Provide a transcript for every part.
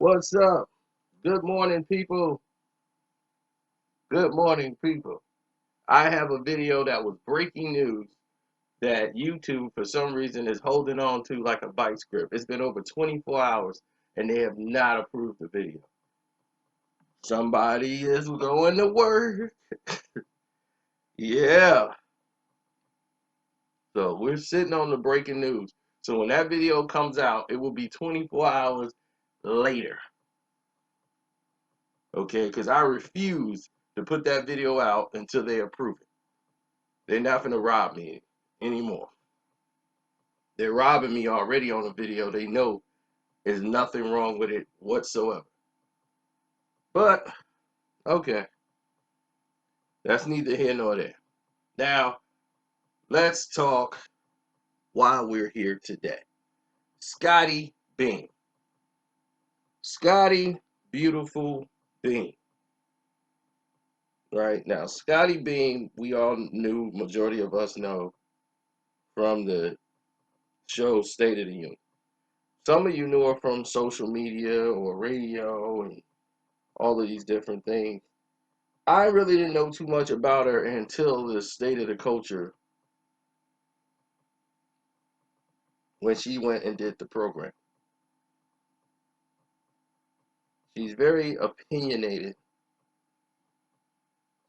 What's up? Good morning, people. Good morning, people. I have a video that was breaking news that YouTube, for some reason, is holding on to like a vice grip. It's been over 24 hours and they have not approved the video. Somebody is going to work. Yeah. So we're sitting on the breaking news. So when that video comes out, it will be 24 hours later. Okay? Because I refuse to put that video out until they approve it. They're not going to rob me anymore. They're robbing me already on a video they know there's nothing wrong with it whatsoever. But, okay, that's neither here nor there. Now, let's talk why we're here today. Scottie Beam. Scottie Beautiful Beam. Right now, Scottie Beam, we all knew, majority of us know, from the show State of the Union. Some of you knew her from social media or radio and all of these different things. I really didn't know too much about her until the State of the Culture when she went and did the program. She's very opinionated,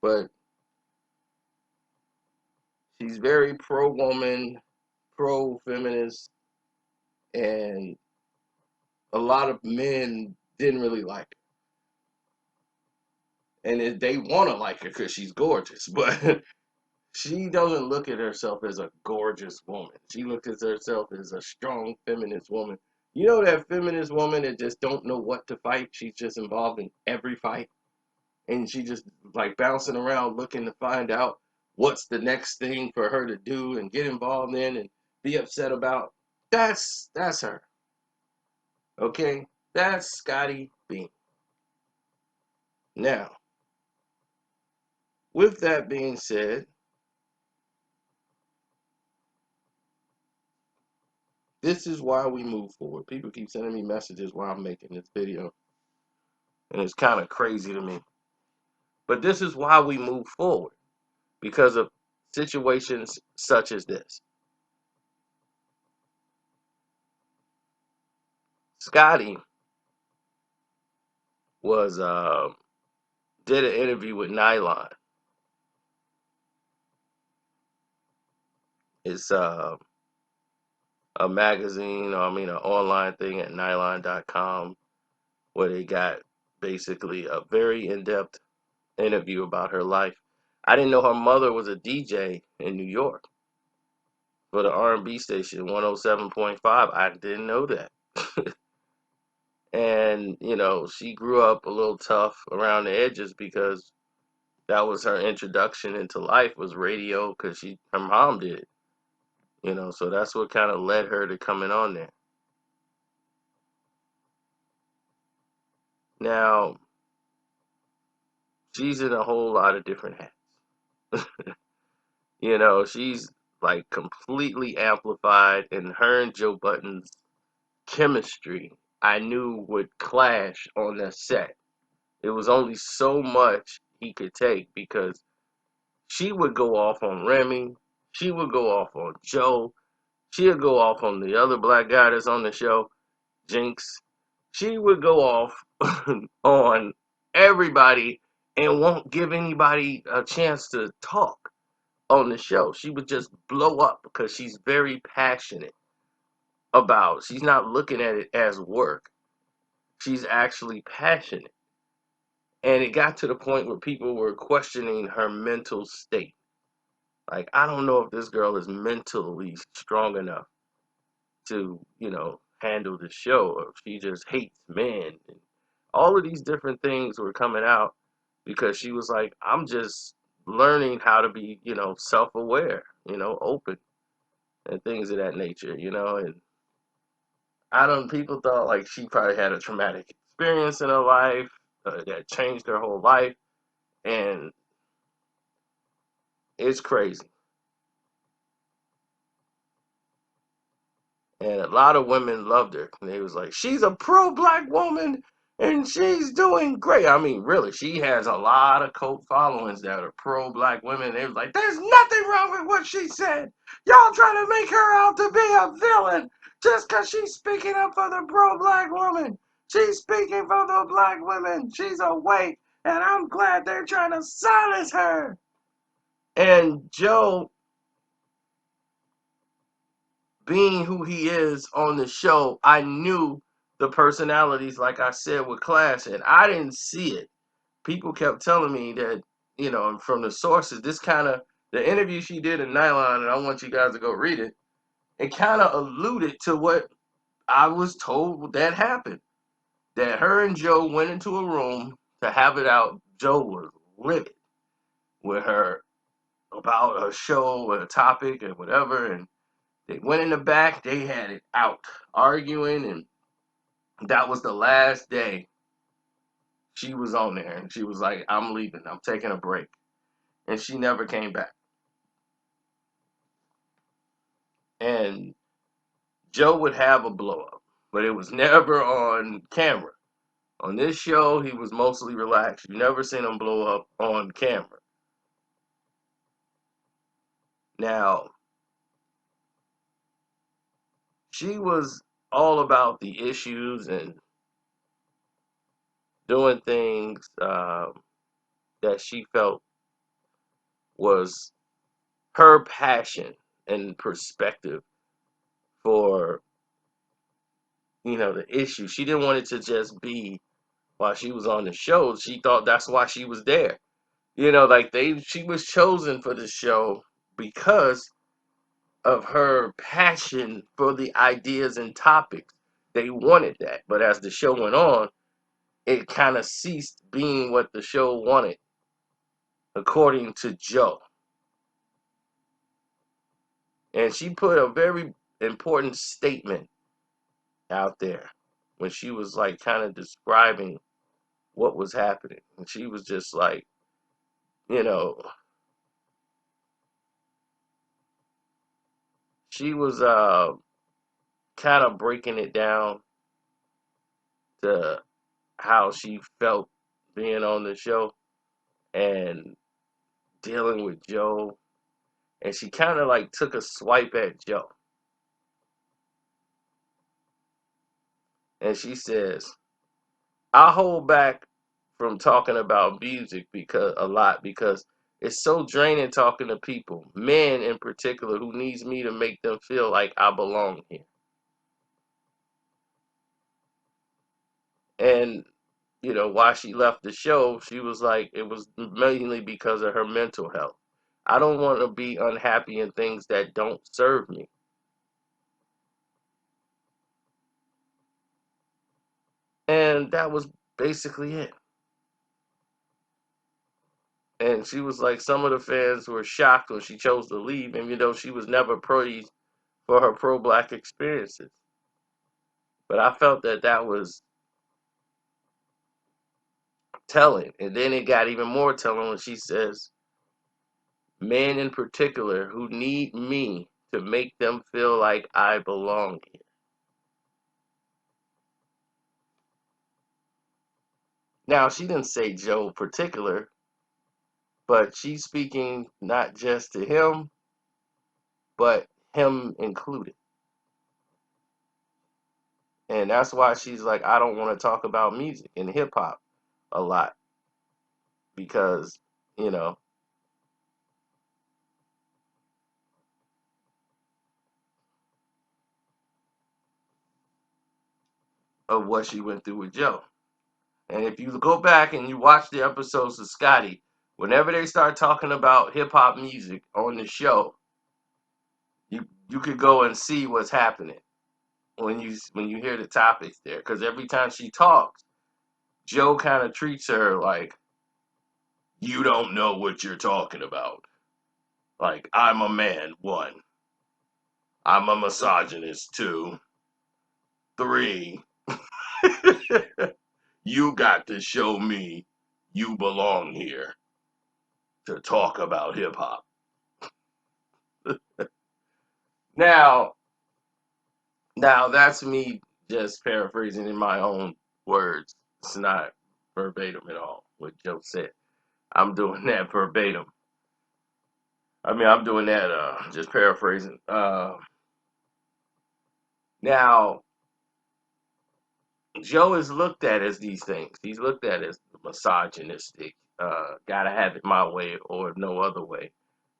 but she's very pro-woman, pro-feminist, and a lot of men didn't really like her. And they want to like her because she's gorgeous, but she doesn't look at herself as a gorgeous woman. She looks at herself as a strong feminist woman. You know that feminist woman that just don't know what to fight? She's just involved in every fight. And she just like bouncing around looking to find out what's the next thing for her to do and get involved in and be upset about. That's her. Okay? That's Scottie Beam. Now, with that being said, this is why we move forward. People keep sending me messages while I'm making this video, and it's kind of crazy to me. But this is why we move forward, because of situations such as this. Scotty was did an interview with Nylon. It's a magazine, or I mean, an online thing at nylon.com, where they got basically a very in-depth interview about her life. I didn't know her mother was a DJ in New York for the R&B station 107.5. I didn't know that. And, you know, she grew up a little tough around the edges because that was her introduction into life, was radio, because her mom did it. You know, so that's what kind of led her to coming on there. Now, she's in a whole lot of different hats. You know, she's like completely amplified, and her and Joe Budden's chemistry, I knew would clash on the set. It was only so much he could take because she would go off on Remy, she would go off on Joe, she would go off on the other black guy that's on the show, Jinx. She would go off on everybody and won't give anybody a chance to talk on the show. She would just blow up because she's very passionate about. She's not looking at it as work. She's actually passionate. And it got to the point where people were questioning her mental state. Like, I don't know if this girl is mentally strong enough to, you know, handle the show, or if she just hates men. And all of these different things were coming out because she was like, I'm just learning how to be, you know, self-aware, you know, open and things of that nature, you know. And I don't, people thought like she probably had a traumatic experience in her life that changed her whole life. And it's crazy. And a lot of women loved her. And they was like, she's a pro-black woman. And she's doing great. I mean, really, she has a lot of cult followings that are pro-black women. They're like, there's nothing wrong with what she said. Y'all trying to make her out to be a villain just because she's speaking up for the pro-black woman. She's speaking for the black women. She's awake, and I'm glad they're trying to silence her. And Joe, being who he is on the show, I knew the personalities, like I said, would clash, and I didn't see it. People kept telling me that, from the sources, this kind of, the interview she did in Nylon, and I want you guys to go read it, it kind of alluded to what I was told that happened. That her and Joe went into a room to have it out. Joe was livid with her about a show or a topic or whatever, and they went in the back, they had it out, arguing, and that was the last day she was on there. And she was like, I'm leaving, I'm taking a break. And she never came back. And Joe would have a blow up, but it was never on camera. On this show, he was mostly relaxed. You never seen him blow up on camera. Now, she was all about the issues and doing things that she felt was her passion and perspective for, the issue. She didn't want it to just be while she was on the show. She thought that's why she was there. Like she was chosen for the show because of her passion for the ideas and topics. They wanted that. But as the show went on, it kind of ceased being what the show wanted, according to Joe. And she put a very important statement out there when she was like kind of describing what was happening. And she was just like, you know, she was kind of breaking it down to how she felt being on the show and dealing with Joe. And she kind of like took a swipe at Joe. And she says, I hold back from talking about music because it's so draining talking to people, men in particular, who needs me to make them feel like I belong here. And why she left the show, she was like, it was mainly because of her mental health. I don't want to be unhappy in things that don't serve me. And that was basically it. And she was like, some of the fans were shocked when she chose to leave, even though she was never praised for her pro-black experiences. But I felt that that was telling. And then it got even more telling when she says, men in particular who need me to make them feel like I belong here. Now, she didn't say Joe particular, but she's speaking not just to him, but him included. And that's why she's like, I don't want to talk about music and hip hop a lot because, you know, of what she went through with Joe. And if you go back and you watch the episodes of Scotty, whenever they start talking about hip hop music on the show, you could go and see what's happening when you hear the topics there. Because every time she talks, Joe kind of treats her like, you don't know what you're talking about. Like, I'm a man, one. I'm a misogynist, two. Three. You got to show me you belong here to talk about hip hop. Now, now that's me just paraphrasing in my own words. It's not verbatim at all what Joe said. I'm doing that verbatim. I mean, I'm doing that, just paraphrasing. Now, Joe is looked at as these things. He's looked at as misogynistic, gotta have it my way or no other way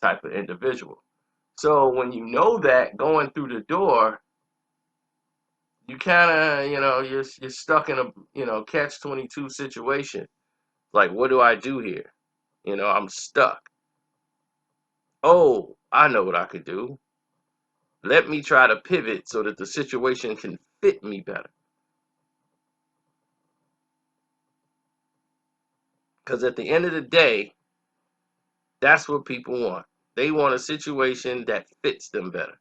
type of individual. So when you know that going through the door, you kind of, you're stuck in a, catch 22 situation. Like, what do I do here? I'm stuck. Oh, I know what I could do. Let me try to pivot so that the situation can fit me better. Because at the end of the day, that's what people want. They want a situation that fits them better.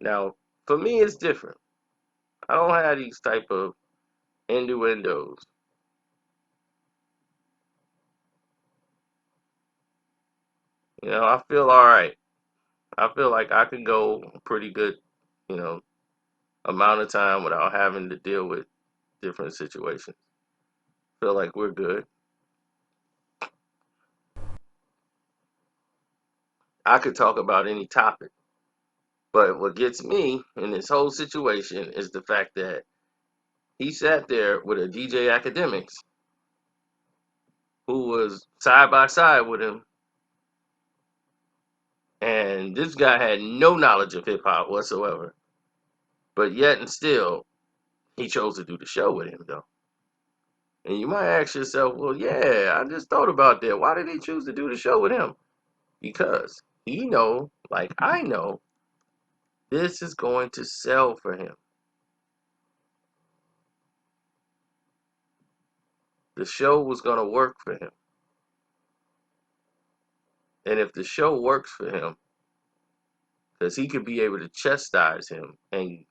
Now, for me, it's different. I don't have these type of innuendos. I feel all right. I feel like I can go a pretty good, you know, amount of time without having to deal with different situations. Feel like we're good. I could talk about any topic, but what gets me in this whole situation is the fact that he sat there with a DJ Academics who was side by side with him, and this guy had no knowledge of hip hop whatsoever. But yet and still, he chose to do the show with him, though. And you might ask yourself, well, yeah, I just thought about that. Why did he choose to do the show with him? Because he know, like I know, this is going to sell for him. The show was going to work for him. And if the show works for him, because he could be able to chastise him and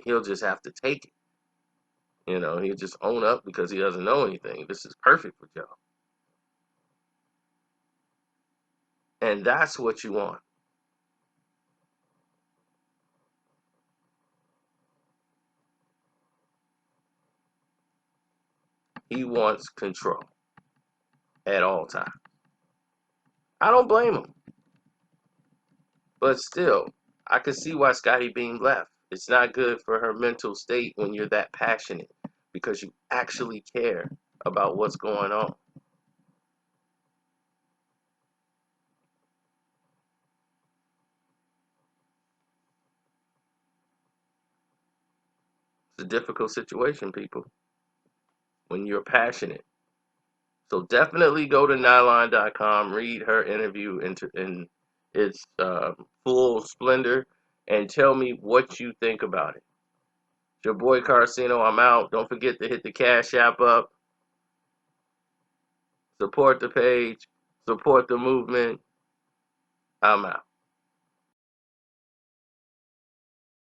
he'll just have to take it. He'll just own up because he doesn't know anything. This is perfect for Joe. And that's what you want. He wants control at all times. I don't blame him. But still, I can see why Scottie Beam left. It's not good for her mental state when you're that passionate because you actually care about what's going on. It's a difficult situation, people, when you're passionate. So definitely go to Nylon.com, read her interview in its full splendor, and tell me what you think about it. It's your boy Carcino. I'm out. Don't forget to hit the Cash App up. Support the page. Support the movement. I'm out.